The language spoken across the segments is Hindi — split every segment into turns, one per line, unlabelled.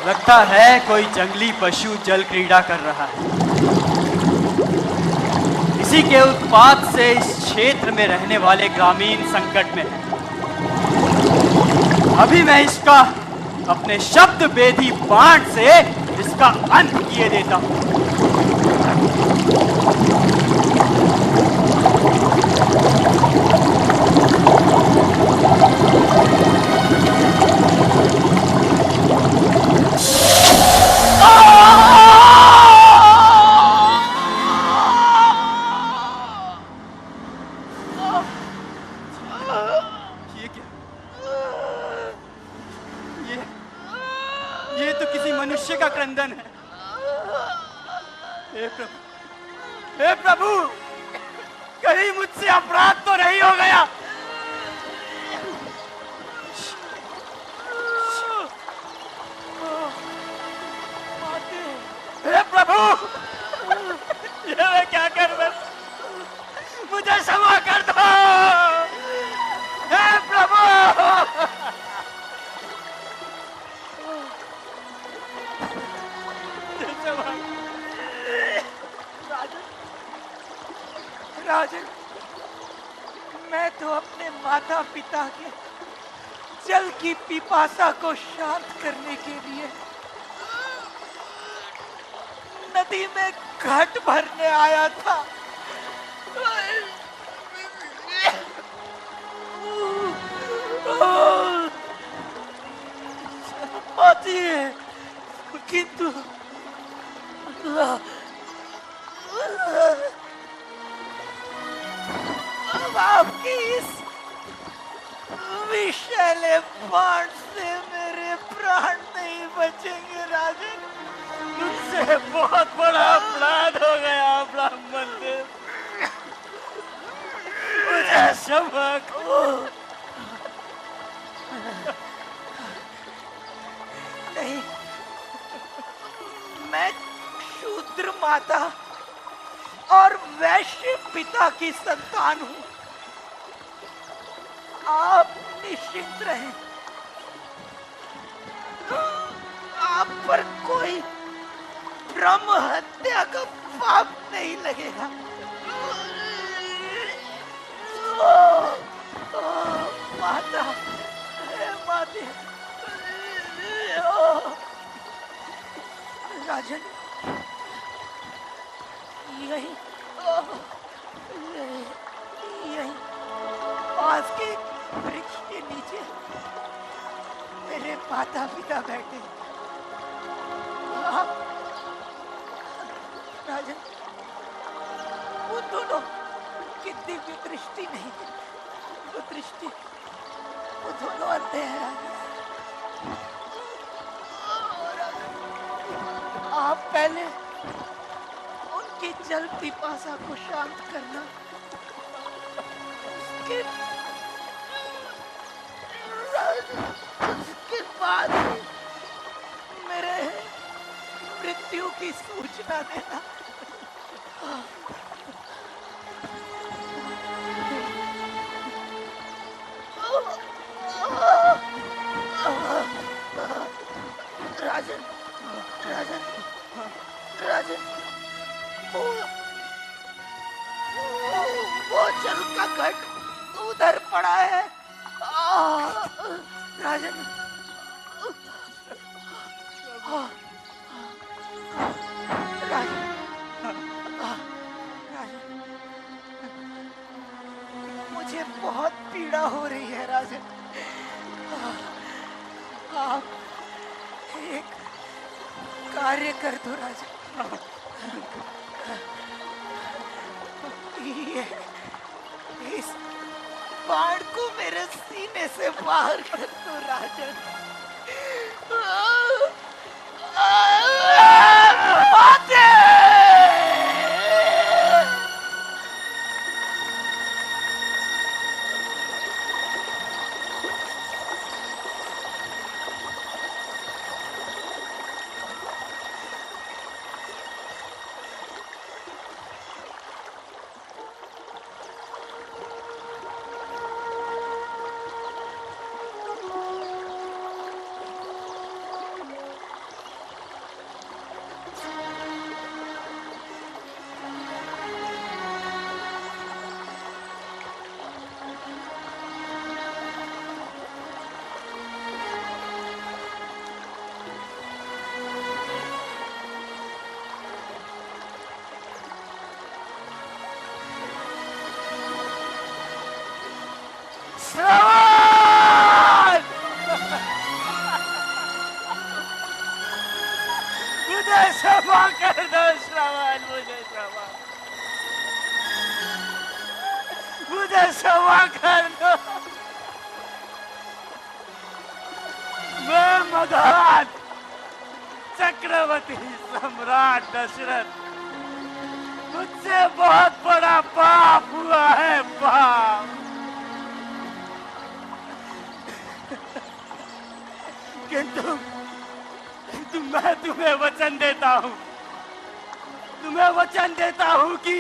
लगता है कोई जंगली पशु जल क्रीड़ा कर रहा है। इसी के उत्पात से इस क्षेत्र में रहने वाले ग्रामीण संकट में हैं। अभी मैं इसका अपने शब्द वेदी बाण से इसका अंत किए देता हूं। ये तो किसी मनुष्य का क्रंदन है। हे प्रभु, कहीं मुझसे अपराध तो नहीं हो गया? हे प्रभु, ये मैं क्या कर रहा हूं? मुझे क्षमा कर दो। हे प्रभु,
राजन, मैं तो अपने माता पिता के जल की पिपासा को शांत करने के लिए नदी में घाट भरने आया था। आती है, किंतु अब आपकी इस विषैले बाण से मेरे प्राण नहीं बचेंगे राजन।
मुझसे बहुत बड़ा अपराध हो गया ब्राह्मण देव, मुझे क्षमा करो।
नहीं, मैं शूद्र माता और वैश्य पिता की संतान हूं। आप निश्चिंत रहें, आप पर कोई ब्रह्म हत्या का पाप नहीं लगेगा। माता, माते, राजन, यही पास के वृक्ष के नीचे मेरे माता पिता बैठे। राजन, वो दोनों की दिव्य दृष्टि नहीं, वो दृष्टि, वो दोनों अंधे हैं। आप पहले उनकी जल पिपासा को शांत करना, उसके बाद मेरे मृत्यु की सूचना देना। राजन, राजन, राजन, वो जल का घट उधर पड़ा है। राजन, राजन, मुझे बहुत पीड़ा हो रही है राजन। आप एक कार्य कर दो राजन। ये इस बाण को मेरे सीने से बाहर कर दो राजन।
मुझे क्षमा कर दो श्रवण, मुझे क्षमा कर दो। मैं मगध चक्रवर्ती सम्राट दशरथ, मुझसे बहुत बड़ा पाप हुआ है, पाप। किंतु मैं तुम्हें वचन देता हूँ, कि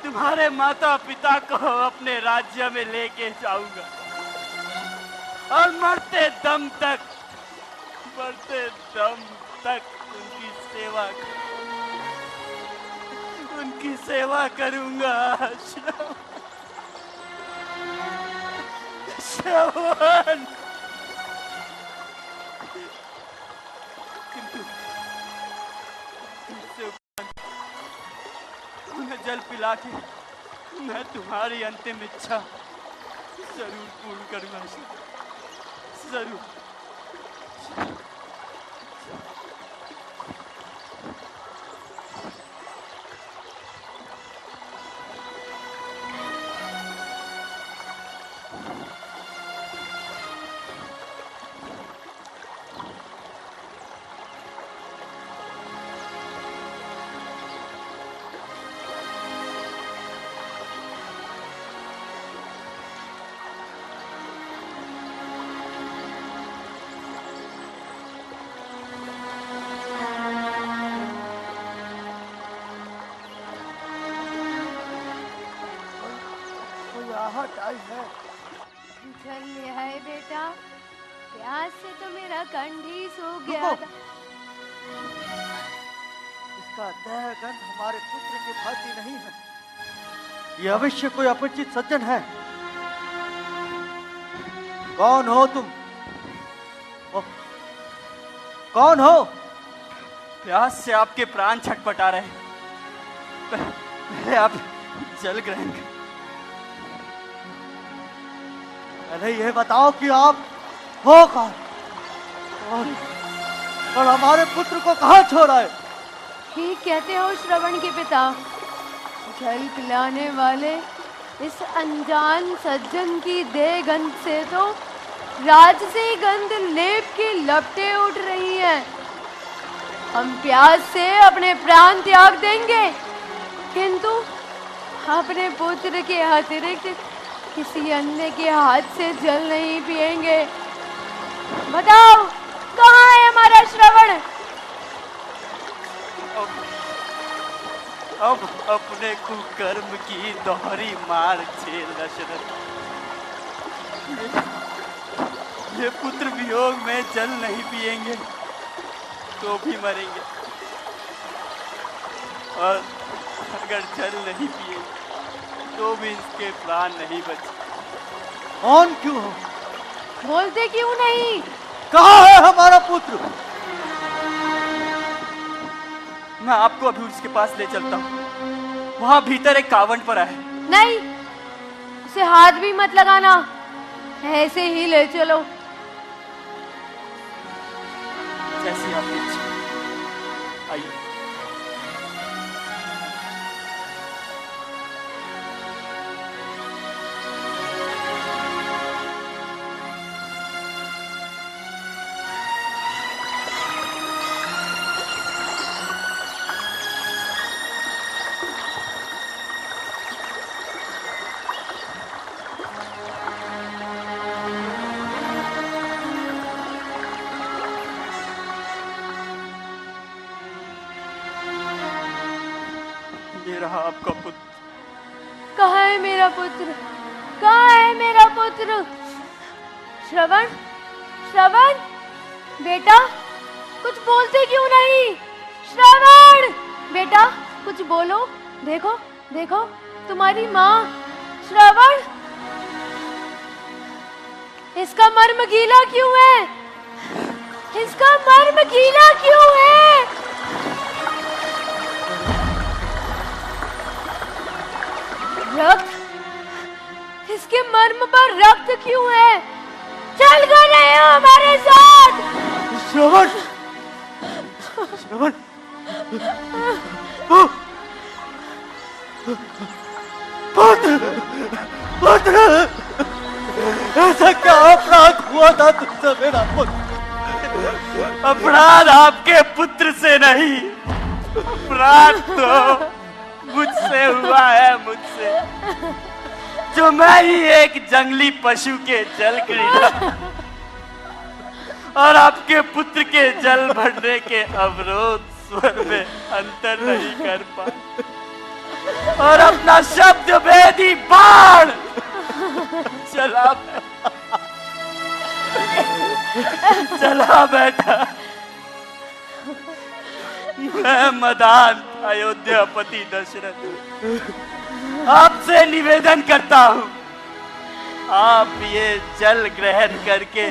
तुम्हारे माता पिता को अपने राज्य में लेके जाऊंगा और मरते दम तक उनकी सेवा करूंगा। श्रवण, किंतु उन्हें जल पिला के मैं तुम्हारी अंतिम इच्छा जरूर पूर्ण करूंगा, जरूर।
जल ले आए बेटा, प्यास से तो मेरा कंठ ही सूख गया था।
इसका देह गंध हमारे पुत्र की भांति नहीं है, ये अवश्य कोई अपरिचित सज्जन है। कौन हो तुम? कौन हो?
प्यास से आपके प्राण छटपटा रहे, पहले आप जल ग्रहण करें।
पहले ये बताओ कि आप हो कौन और हमारे पुत्र को कहाँ छोड़ा है?
ठीक कहते हो श्रवण के पिता, जल पिलाने वाले इस अनजान सज्जन की देह गंध से तो राजसी गंध लेप की लपटें उठ रही हैं। हम प्यास से अपने प्राण त्याग देंगे, किंतु अपने पुत्र के अतिरिक्त किसी अन्य के हाथ से जल नहीं पिएंगे। बताओ कहाँ है हमारा श्रवण?
अब अपने कुकर्म की दोहरी मार झेल दशरथ। ये पुत्र वियोग में जल नहीं पिएंगे तो भी मरेंगे, और अगर जल नहीं पिए तो भी इसके प्राण नहीं बचे।
कौन क्यों हो?
बोलते क्यों नहीं?
कहाँ है हमारा पुत्र?
मैं आपको अभी उसके पास ले चलता हूँ, वहां भीतर एक कावंट पड़ा है।
नहीं, उसे हाथ भी मत लगाना, ऐसे ही ले चलो।
जैसी आपकी इच्छा। आइए। ये रहा आपका पुत्र।
कहाँ है मेरा पुत्र? कहाँ है मेरा पुत्र? श्रवण, श्रवण बेटा, कुछ बोलते क्यों नहीं? श्रवण बेटा, कुछ बोलो। देखो देखो तुम्हारी माँ। श्रवण, इसका मर्म गीला क्यों है? इसका मर्म गीला क्यों है? रक्त, इसके मर्म पर रक्त क्यों है? चल कर रहे हो हमारे साथ?
श्रवण, श्रवण, पुत्र, पुत्र, ऐसा क्या अपराध हुआ था तुझसे मेरा पुत्र?
अपराध आपके पुत्र से नहीं, अपराध तो मुझसे हुआ है, मुझसे, जो मैं ही एक जंगली पशु के जल क्रीड़ा और आपके पुत्र के जल भरने के अवरोध स्वर में अंतर नहीं कर पाया और अपना शब्द भेदी बाण चला बैठा। मैं मदान अयोध्यापति दशरथ आपसे निवेदन करता हूँ, आप ये जल ग्रहण करके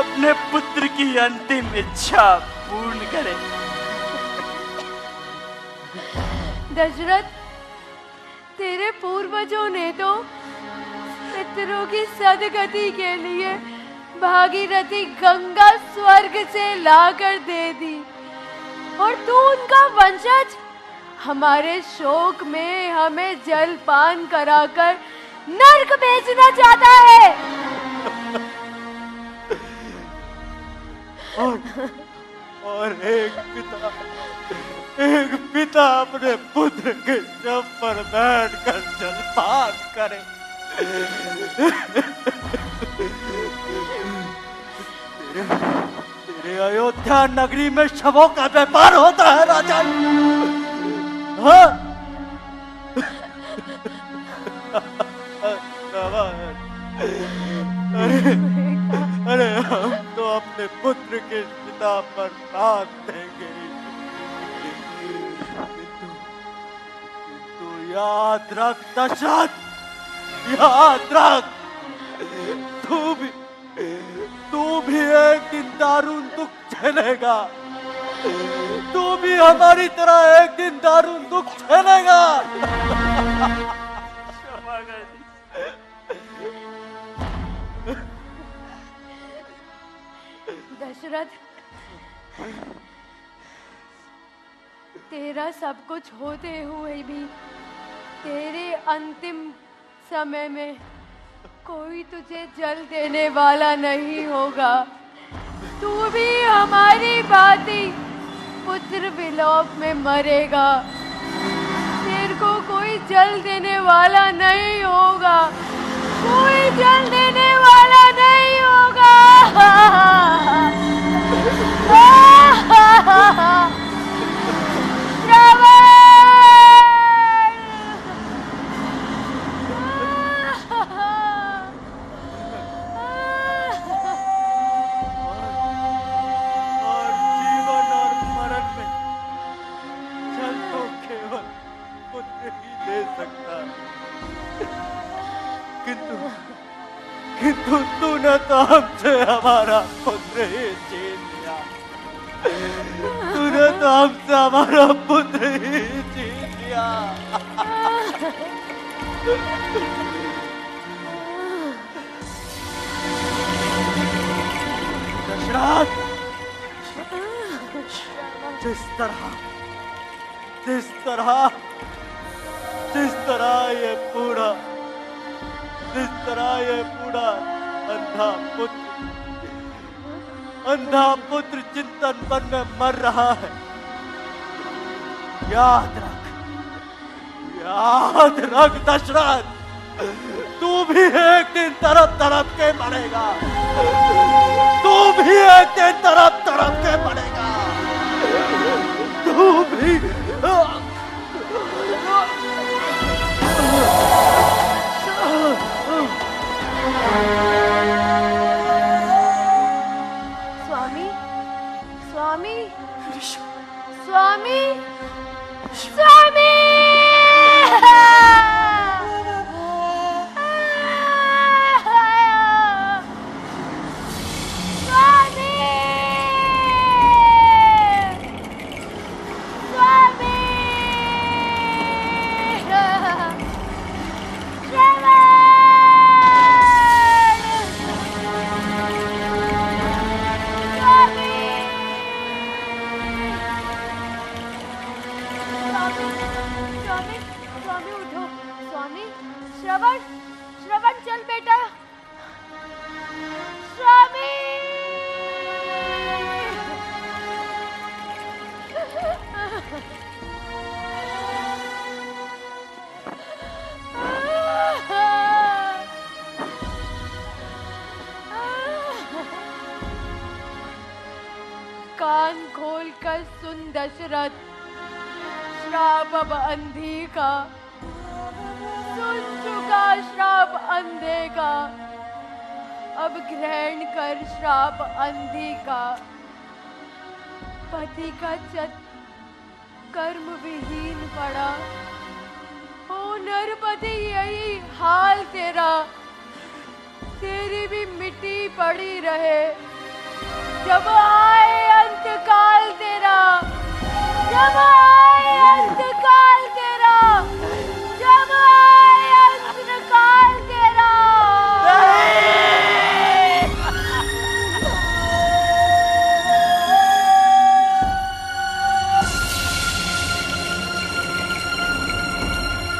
अपने पुत्र की अंतिम इच्छा पूर्ण करें।
दशरथ, तेरे पूर्वजों ने तो पितरों की सदगति के लिए भागीरथी गंगा स्वर्ग से लाकर दे दी और तू उनका वंशज हमारे शोक में हमें जलपान कराकर नर्क भेजना चाहता है।
और एक पिता अपने पुत्र के शव पर बैठकर जलपान करे। तेरे अयोध्या नगरी में शवों का व्यापार होता है राजा? हाँ? अरे हम तो अपने पुत्र के पिता पर बात देंगे, किंतु याद रख दशरथ, याद रख, तू भी एक दिन दारुण दुख झेलेगा, तू भी हमारी तरह एक दिन दारुण दुख झेलेगा।
दशरथ, तेरा सब कुछ होते हुए भी तेरे अंतिम समय में कोई तुझे जल देने वाला नहीं होगा। तू भी हमारी भांति पुत्र विलोप में मरेगा। तेरे को कोई जल देने वाला नहीं होगा, कोई जल देने वाला नहीं होगा।
किंतु तूने तो हमसे हमारा पुत्र ही छीन लिया, तूने तो हमसे हमारा पुत्र ही छीन लिया। दशरथ, जिस तरह ये बूढ़ा अंधा पुत्र चिंतन वन में मर रहा है, याद रख दशरथ, तू भी एक दिन तरफ तरफ के मरेगा, तू भी एक दिन तरफ तरफ के मरेगा, तू भी।
स्वामी, स्वामी, स्वामी, स्वामी, कान खोल कर सुन दशरथ, श्राप अब अंधी का, सुन चुका श्राप अंधे का, अब ग्रहण कर श्राप अंधी का। पति का चत कर्म विहीन पड़ा, ओ नरपति यही हाल तेरा, तेरी भी मिट्टी पड़ी रहे। जब आए